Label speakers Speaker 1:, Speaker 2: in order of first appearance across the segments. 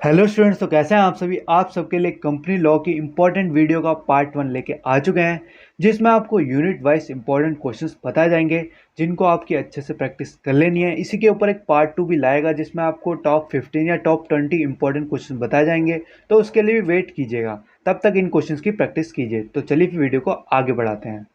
Speaker 1: Hello students, तो कैसे हैं आप सभी। आप सबके लिए कंपनी लॉ की इंपॉर्टेंट वीडियो का पार्ट 1 लेके आ चुके हैं, जिसमें आपको यूनिट वाइज इंपॉर्टेंट क्वेश्चंस बताए जाएंगे, जिनको आपकी अच्छे से प्रैक्टिस कर लेनी है। इसी के ऊपर एक पार्ट 2 भी लाएगा, जिसमें आपको टॉप 15 या टॉप 20 इंपॉर्टेंट क्वेश्चन बताए जाएंगे। तो उसके लिए भी वेट कीजिएगा, तब तक इन क्वेश्चंस की प्रैक्टिस कीजिए। तो चलिए फिर वीडियो को आगे बढ़ाते हैं।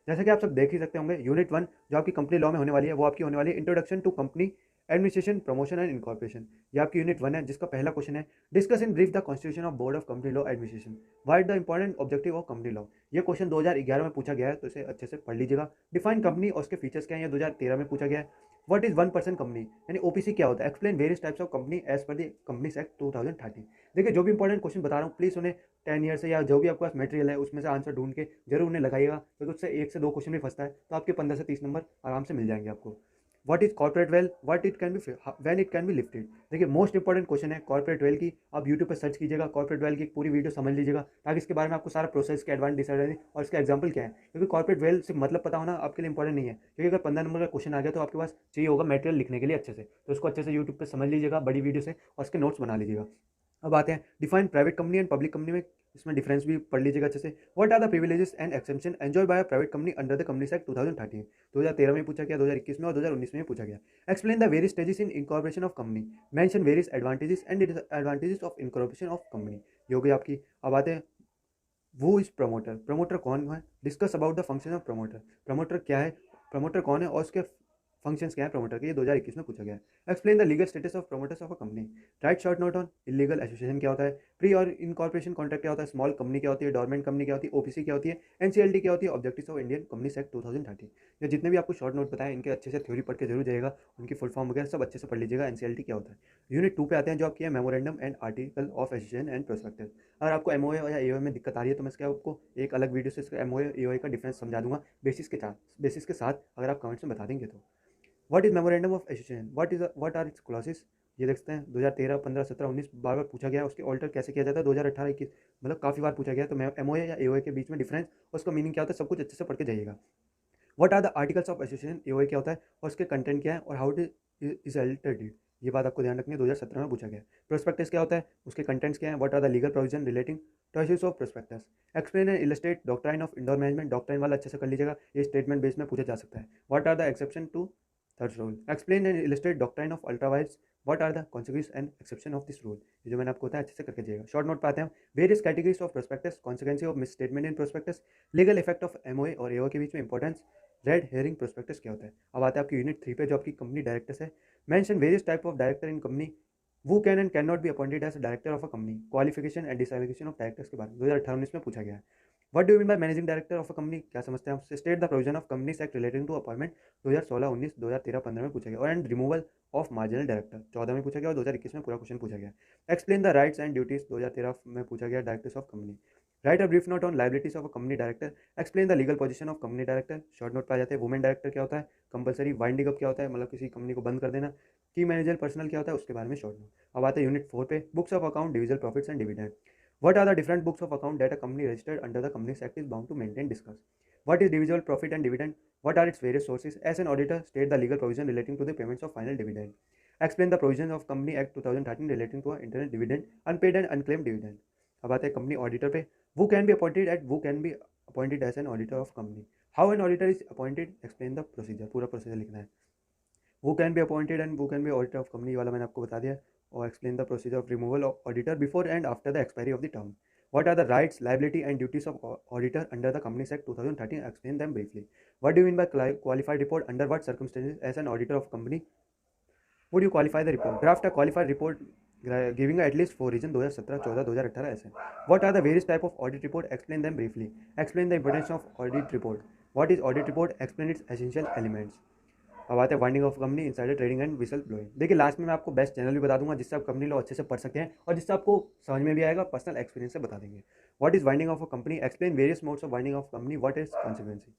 Speaker 1: जैसे कि आप सब देख ही सकते होंगे, यूनिट 1 जो आपकी कंपनी लॉ में होने वाली है, वो आपकी होने वाली है introduction to company administration, promotion and incorporation. ये आपकी यूनिट 1 है, जिसका पहला क्वेश्चन है, discuss in brief the constitution of board of company law administration, what the important objective of company law. ये क्वेश्चन 2011 में पूछा गया है, तो इसे अच्छे से पढ़ लीजिएगा। डिफाइन कंपनी और उसके फीचर्स क्या हैं, ये 2013 में पूछा गया है। व्हाट इज 1% कंपनी, यानी ओपीसी क्या होता है। Explain various types of company as per the companies act 2013। देखिए, जो भी इंपॉर्टेंट क्वेश्चन बता रहा हूँ, प्लीज़ उन्हें 10 ईयर से या जो भी आपके पास मटेरियल है उसमें से आंसर ढूंढ के जरूर उन्हें लगाइएगा, क्योंकि उससे 1 से 2 क्वेश्चन भी फंसता है, तो आपके 15 से 30 नंबर आराम से मिल जाएंगे आपको। What is corporate veil, what it can be, when it can be lifted. देखिए, मोस्ट इंपॉर्टेंट क्वेश्चन है कॉर्पोरेट वेल की। आप यूट्यूब पर सर्च कीजिएगा, कॉर्पोरेट वेल की पूरी वीडियो समझ लीजिएगा, ताकि इसके बारे में आपको सारा प्रोसेस के एडवांस डिसएडवांटेज और इसका एग्जाम्पल क्या है। क्योंकि कॉर्पोरेट वेल सिर्फ मतलब पता होना आपके लिए इंपॉर्टेंट नहीं है, क्योंकि अगर 15 नंबर का क्वेश्चन आ गया तो आपके पास चाहिए होगा मटेरियल लिखने के लिए अच्छे से, तो उसको अच्छे से यूट्यूब पर समझ लीजिएगा बड़ी वीडियो से, और उसके नोट्स बना लीजिएगा। अब आते हैं define private company and public company में, इसमें डिफरेंस भी पढ़ लीजिएगा अच्छे से। What are the privileges and exception enjoy by a private company under the companies act 2013। 2013 में पूछा गया, 2021 में और 2019 में पूछा गया। Explain the various stages in incorporation of company, mention various advantages and disadvantages of incorporation of company. ये हो गई आपकी। अब आते हैं, वो इज प्रमोटर, प्रमोटर कौन है। Discuss about the function of promoter, promoter क्या है, प्रमोटर कौन है और उसके फंक्शंस क्या है प्रमोटर के, ये 2021 में पूछा गया है। Explain the legal status of promoters of a company, right short note on illegal association क्या होता है, प्री और इनकॉर्पोरेशन कॉन्ट्रैक्ट क्या होता है, स्मॉल कंपनी क्या होती है, डॉर्मेंट कंपनी क्या होती है, ओपीसी क्या होती है, एनसीएलटी क्या होती है, objectives of Indian companies act 2013। ये जितने भी आपको शॉर्ट नोट बताए, इनके अच्छे से थ्योरी पढ़ के जरूर जाएगा, उनकी फुल फॉर्म वगैरह सब अच्छे से पढ़ लीजिएगा। एनसीएलटी क्या होता है। यूनिट 2 पे आते हैं, जो आपकी है memorandum and article of association and prospectus. अगर आपको एमओए या एओए में दिक्कत आ रही है, तो मैं इसके आपको एक अलग वीडियो से इसका एमओए एओए का डिफरेंस समझा दूंगा बेसिस के साथ, अगर आप कमेंट्स में बता देंगे तो। What is memorandum of association, what are its clauses. ये देखते हैं 2013, 15, 17, 19 बार बार पूछा गया है। उसके ऑल्टर कैसे किया जाता है 2018, 21, मतलब काफ़ी बार पूछा गया है। तो एमओए या एओए के बीच में डिफरेंस, उसका मीनिंग क्या होता है, सब कुछ अच्छे से पढ़ के जाइएगा। What are the articles of association, AOA क्या होता है और उसके कंटेंट क्या है, और हाउ इट इज अल्टर्ड। ये बात आपको ध्यान रखनी है, 2017 में पूछा गया है। प्रोस्पेक्टस क्या होता है, उसके कंटेंट्स क्या है, what are the legal provision relating to issues of prospectus. Explain and illustrate doctrine of indoor management, doctrine वाला अच्छे से कर लीजिएगा, ये स्टेटमेंट बेस में पूछा जा सकता है। What are the exception to third rule, explain and illustrate doctrine of ultra vires, what are the consequence and exception of this rule. ये जो मैंने आपको बताया अच्छे से करके जाइएगा। शॉर्ट नोट पाते हैं, various categories of prospectus, consequences of misstatement in prospectus, legal effect of MOA और एओ के बीच में इंपॉर्टेंस, रेड हेयरिंग प्रोस्पेक्टस क्या होता है। अब आते हैं आपकी यूनिट 3 पे, जो आपकी कंपनी डायरेक्टर्स है। Mention various type of director in company, वो can and can not be appointed as director of a company, qualification and disqualification of directors के बारे में 2018-19 में पूछा गया है। What do mean by managing director of a company, क्या समझते हैं आप। State the provision of companies act relating to appointment, 2016-19, 2013-15 में पूछा गया। और and removal of marginal director 14 में पूछा गया, और 2021 में पूरा क्वेश्चन पूछा गया। Explain the rights and duties, 2013 में पूछा गया, directors of company. Right a brief note on liabilities of a company director, explain the legal position of company director. Short note पे आ जाते हैं, वुमेन डायरेक्टर क्या होता है, कंपलसरी वाइंडिंग अप क्या होता है, मतलब किसी कंपनी को बंद कर देना, की मैनेजर पर्सनल क्या होता है, उसके बारे में शॉर्ट नोट। अब आते हैं यूनिट 4 पे, books of account, division profits and dividend. What are the different books of account that a company registered under the Companies Act is bound to maintain? Discuss. What is divisible profit and dividend? What are its various sources? As an auditor, state the legal provision relating to the payments of final dividend. Explain the provisions of Company Act 2013 relating to internal dividend, unpaid and unclaimed dividend. अब आते हैं company auditor पे। Who can be appointed at, who can be appointed as an auditor of company? How an auditor is appointed? Explain the procedure. पूरा procedure लिखना है। Who can be appointed and who can be auditor of company वाला मैंने आपको बता दिया। और explain the procedure of removal of auditor before and after the expiry of the term. What are the rights, liability and duties of auditor under the Companies Act 2013? Explain them briefly. What do you mean by qualified report? Under what circumstances as an auditor of company would you qualify the report? Draft a qualified report giving at least 4 reasons, 2017, 14, 2018 ऐसे। What are the various type of audit report? Explain them briefly. Explain the importance of audit report. What is audit report? Explain its essential elements. अब आते हैं winding of company, insider trading and whistle blowing. देखिए, last में मैं आपको best channel भी बता दूंगा, जिससे आप कंपनी लॉ अच्छे से पढ़ सकते हैं और जिससे आपको समझ में भी आएगा, पर्सनल एक्सपीरियंस से बता देंगे। What is winding of a company, explain various modes of winding of company, what is consequences.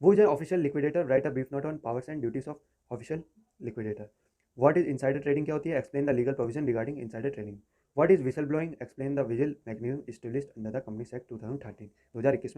Speaker 1: वो is official liquidator, write a brief note on powers and duties of official liquidator. What is insider trading क्या होती है, explain the legal provision regarding insider trading. What is whistle blowing, explain the vigil mechanism established under the companies act 2013, 2021